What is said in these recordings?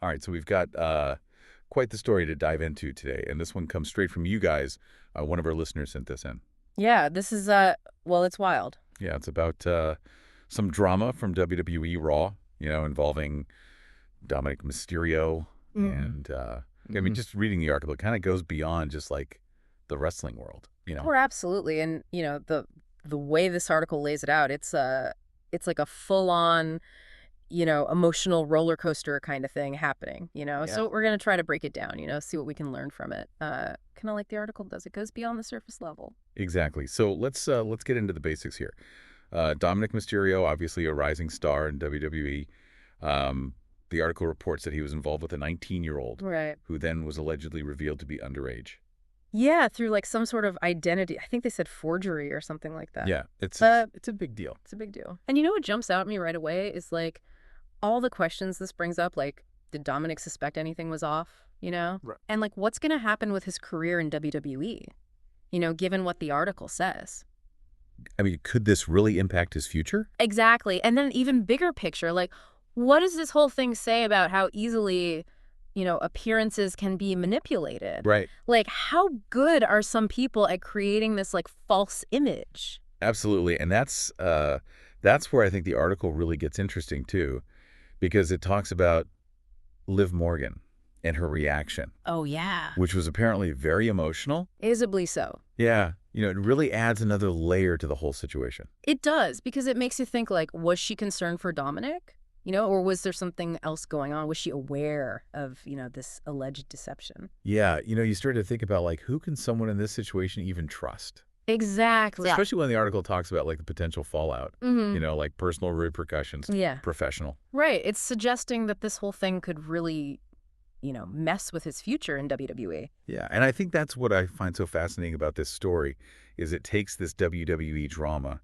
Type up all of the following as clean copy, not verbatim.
All right, so we've got quite the story to dive into today, and this one comes straight from you guys. One of our listeners sent this in. Yeah, this is well, it's wild. Yeah, it's about some drama from WWE Raw, involving Dominik Mysterio. Mm. And I mean, just reading the article, it kind of goes beyond just like the wrestling world. Oh, absolutely. And the way this article lays it out, it's like a full-on, emotional roller coaster kind of thing happening, Yeah. So we're going to try to break it down, see what we can learn from it. Kind of like the article does. It goes beyond the surface level. Exactly. So let's get into the basics here. Dominik Mysterio, obviously a rising star in WWE. The article reports that he was involved with a 19-year-old Right. who then was allegedly revealed to be underage. Yeah, through like some sort of identity. I think they said forgery or something like that. Yeah, it's But it's a big deal. it's a big deal. And you know what jumps out at me right away is like all the questions this brings up, like, did Dominic suspect anything was off, Right. And like, what's going to happen with his career in WWE, given what the article says? I mean, could this really impact his future? Exactly. And then even bigger picture, like, what does this whole thing say about how easily, appearances can be manipulated? Right. Like, how good are some people at creating this, like, false image? Absolutely. And that's where I think the article really gets interesting too, because it talks about Liv Morgan and her reaction, Oh, yeah. which was apparently very emotional. Visibly so. Yeah. It really adds another layer to the whole situation. It does, because it makes you think, like, was she concerned for Dominic? Or was there something else going on? Was she aware of, this alleged deception? Yeah. You start to think about like, who can someone in this situation even trust? Exactly. Especially when the article talks about like the potential fallout, Mm-hmm. like personal repercussions, Yeah. professional. Right. It's suggesting that this whole thing could really, mess with his future in WWE. Yeah, and I think that's what I find so fascinating about this story is it takes this WWE drama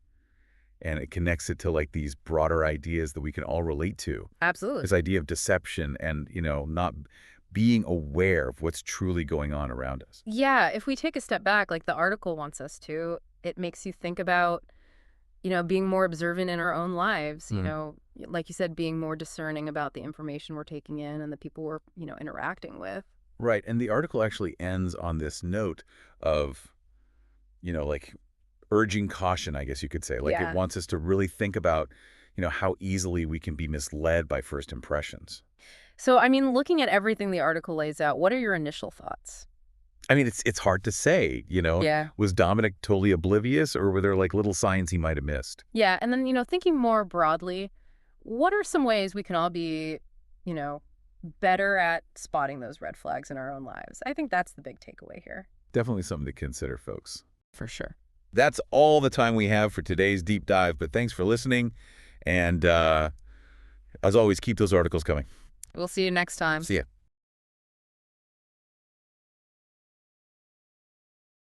and it connects it to like these broader ideas that we can all relate to. Absolutely. This idea of deception and, not being aware of what's truly going on around us. Yeah. If we take a step back, like the article wants us to, it makes you think about, being more observant in our own lives, like you said, being more discerning about the information we're taking in and the people we're, interacting with. Right, and the article actually ends on this note of, like urging caution, I guess you could say. Like it Yeah. wants us to really think about, how easily we can be misled by first impressions. So, I mean, looking at everything the article lays out, what are your initial thoughts? I mean, it's hard to say. Yeah. Was Dominic totally oblivious, or were there like little signs he might have missed? Yeah. And then, thinking more broadly, what are some ways we can all be, you know, better at spotting those red flags in our own lives? I think that's the big takeaway here. Definitely something to consider, folks. For sure. That's all the time we have for today's deep dive, but thanks for listening. And as always, keep those articles coming. We'll see you next time. See ya.